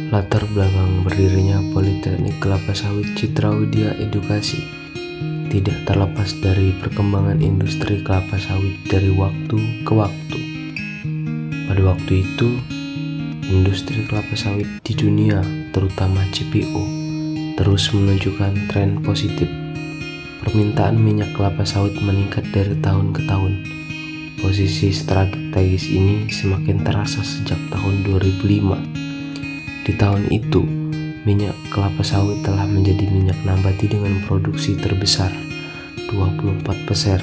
Latar belakang berdirinya Politeknik Kelapa Sawit Citra Widya Edukasi tidak terlepas dari perkembangan industri kelapa sawit dari waktu ke waktu. Pada waktu itu, industri kelapa sawit di dunia, terutama CPO, terus menunjukkan tren positif. Permintaan minyak kelapa sawit meningkat dari tahun ke tahun. Posisi strategis ini semakin terasa sejak tahun 2005. Di tahun itu, minyak kelapa sawit telah menjadi minyak nabati dengan produksi terbesar 24%,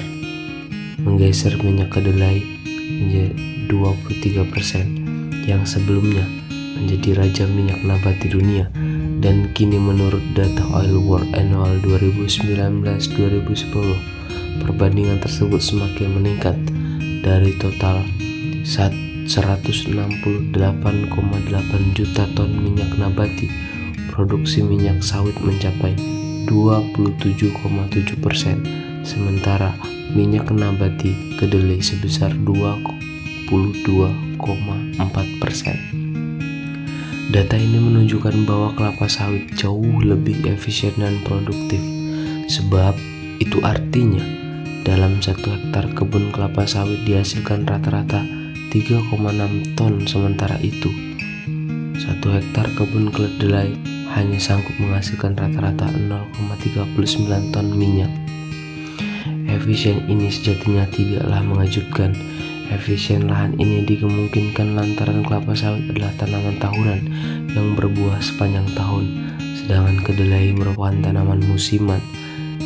menggeser minyak kedelai menjadi 23% yang sebelumnya menjadi raja minyak nabati dunia, dan kini menurut data Oil World Annual 2019-2010, perbandingan tersebut semakin meningkat dari total 168,8 juta ton minyak nabati. Produksi minyak sawit mencapai 27,7%, sementara minyak nabati kedelai sebesar 22,4%. Data ini menunjukkan bahwa kelapa sawit jauh lebih efisien dan produktif, sebab itu artinya dalam 1 hektar kebun kelapa sawit dihasilkan rata-rata 3,6 ton, sementara itu 1 hektar kebun kedelai hanya sanggup menghasilkan rata-rata 0,39 ton minyak. Efisien ini sejatinya tidaklah mengejutkan. Efisien lahan ini dimungkinkan lantaran kelapa sawit adalah tanaman tahunan yang berbuah sepanjang tahun, sedangkan kedelai merupakan tanaman musiman.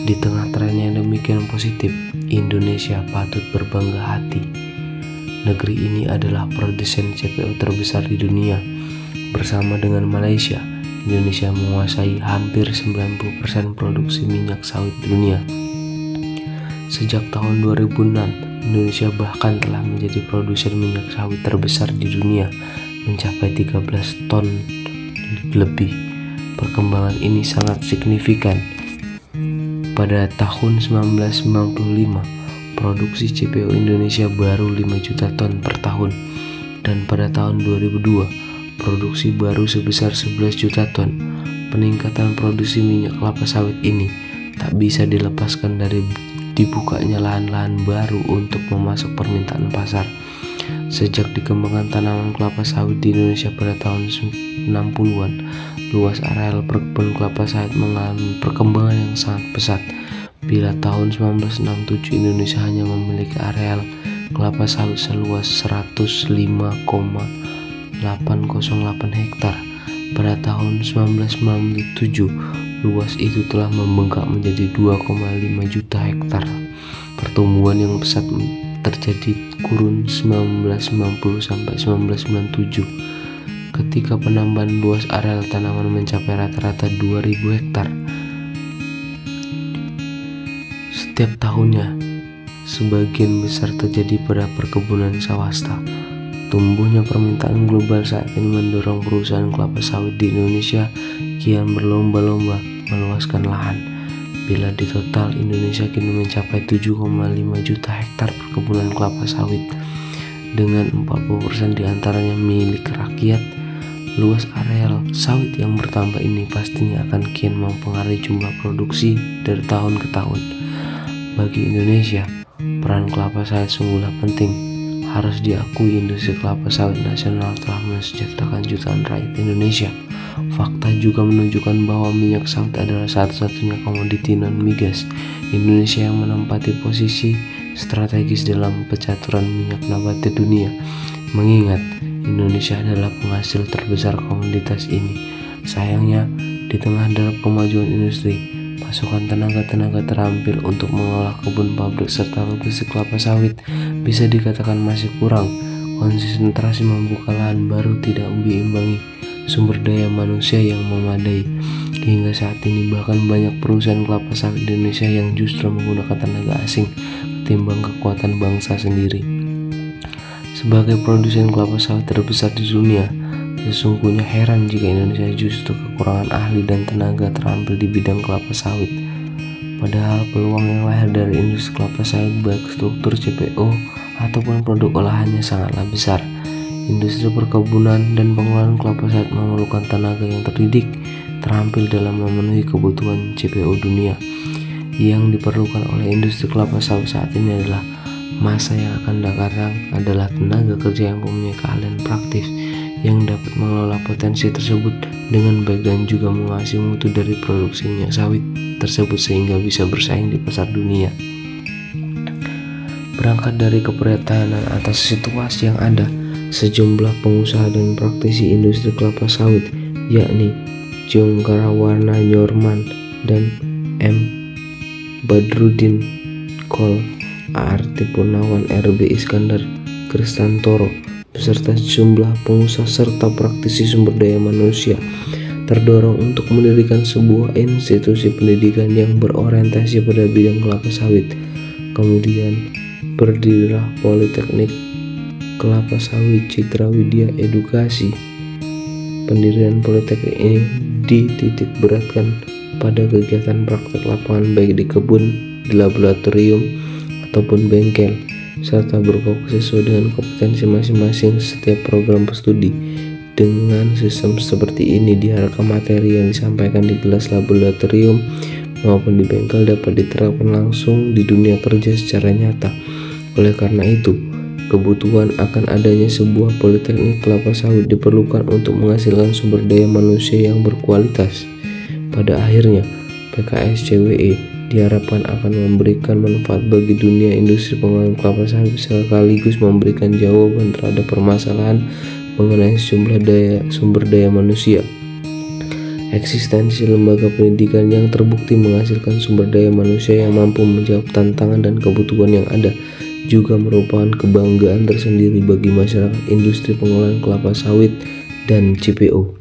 Di tengah tren yang demikian positif, Indonesia patut berbangga hati. Negeri ini adalah produsen CPO terbesar di dunia. Bersama dengan Malaysia, Indonesia menguasai hampir 90% produksi minyak sawit di dunia. Sejak tahun 2006, Indonesia bahkan telah menjadi produsen minyak sawit terbesar di dunia, mencapai 13 ton lebih. Perkembangan ini sangat signifikan. Pada tahun 1995, produksi CPO Indonesia baru 5 juta ton per tahun, dan pada tahun 2002 produksi baru sebesar 11 juta ton. Peningkatan produksi minyak kelapa sawit ini tak bisa dilepaskan dari dibukanya lahan-lahan baru untuk memasok permintaan pasar. Sejak dikembangkan tanaman kelapa sawit di Indonesia pada tahun 60-an, luas areal perkebunan kelapa sawit mengalami perkembangan yang sangat pesat. Bila tahun 1967 Indonesia hanya memiliki areal kelapa sawit seluas 105,808 hektar, pada tahun 1997 luas itu telah membengkak menjadi 2,5 juta hektar. Pertumbuhan yang pesat terjadi kurun 1990 sampai 1997, ketika penambahan luas areal tanaman mencapai rata-rata 2000 hektar. Setiap tahunnya, sebagian besar terjadi pada perkebunan swasta. Tumbuhnya permintaan global saat ini mendorong perusahaan kelapa sawit di Indonesia kian berlomba-lomba meluaskan lahan. Bila di total, Indonesia kini mencapai 7,5 juta hektar perkebunan kelapa sawit, dengan 40% diantaranya milik rakyat. Luas areal sawit yang bertambah ini pastinya akan kian mempengaruhi jumlah produksi dari tahun ke tahun. Bagi Indonesia, peran kelapa sawit sungguhlah penting. Harus diakui, industri kelapa sawit nasional telah mensejahterakan jutaan rakyat Indonesia. Fakta juga menunjukkan bahwa minyak sawit adalah satu-satunya komoditi non-migas Indonesia yang menempati posisi strategis dalam pencaturan minyak nabati dunia. Mengingat Indonesia adalah penghasil terbesar komoditas ini, sayangnya di tengah derap kemajuan industri, pasokan tenaga-tenaga terampil untuk mengolah kebun, pabrik, serta logistik kelapa sawit bisa dikatakan masih kurang. Konsentrasi membuka lahan baru tidak diimbangi sumber daya manusia yang memadai. Hingga saat ini bahkan banyak perusahaan kelapa sawit di Indonesia yang justru menggunakan tenaga asing ketimbang kekuatan bangsa sendiri. Sebagai produsen kelapa sawit terbesar di dunia, Sesungguhnya heran jika Indonesia justru kekurangan ahli dan tenaga terampil di bidang kelapa sawit. Padahal peluang yang lahir dari industri kelapa sawit baik struktur CPO ataupun produk olahannya sangatlah besar. Industri perkebunan dan pengolahan kelapa sawit memerlukan tenaga yang terdidik, terampil dalam memenuhi kebutuhan CPO dunia. Yang diperlukan oleh industri kelapa sawit saat ini adalah masa yang akan datang adalah tenaga kerja yang mempunyai keahlian praktis yang dapat mengelola potensi tersebut dengan baik dan juga mengawasi mutu dari produksi minyak sawit tersebut sehingga bisa bersaing di pasar dunia. Berangkat dari keprihatinan atas situasi yang ada, sejumlah pengusaha dan praktisi industri kelapa sawit yakni Jongkarawarna Nyorman dan M. Badrudin Kol, A.R.T. Purnawan, R.B. Iskandar Kristantoro beserta sejumlah pengusaha serta praktisi sumber daya manusia terdorong untuk mendirikan sebuah institusi pendidikan yang berorientasi pada bidang kelapa sawit. Kemudian berdirilah Politeknik Kelapa Sawit Citra Widya Edukasi. Pendirian Politeknik ini dititik beratkan pada kegiatan praktek lapangan baik di kebun, di laboratorium, ataupun bengkel, serta berfokus sesuai dengan kompetensi masing-masing setiap program studi. Dengan sistem seperti ini diharapkan materi yang disampaikan di kelas laboratorium maupun di bengkel dapat diterapkan langsung di dunia kerja secara nyata. Oleh karena itu, kebutuhan akan adanya sebuah politeknik kelapa sawit diperlukan untuk menghasilkan sumber daya manusia yang berkualitas. Pada akhirnya, PKSCWE diharapkan akan memberikan manfaat bagi dunia industri pengolahan kelapa sawit sekaligus memberikan jawaban terhadap permasalahan mengenai sumber daya manusia. Eksistensi lembaga pendidikan yang terbukti menghasilkan sumber daya manusia yang mampu menjawab tantangan dan kebutuhan yang ada juga merupakan kebanggaan tersendiri bagi masyarakat industri pengolahan kelapa sawit dan CPO.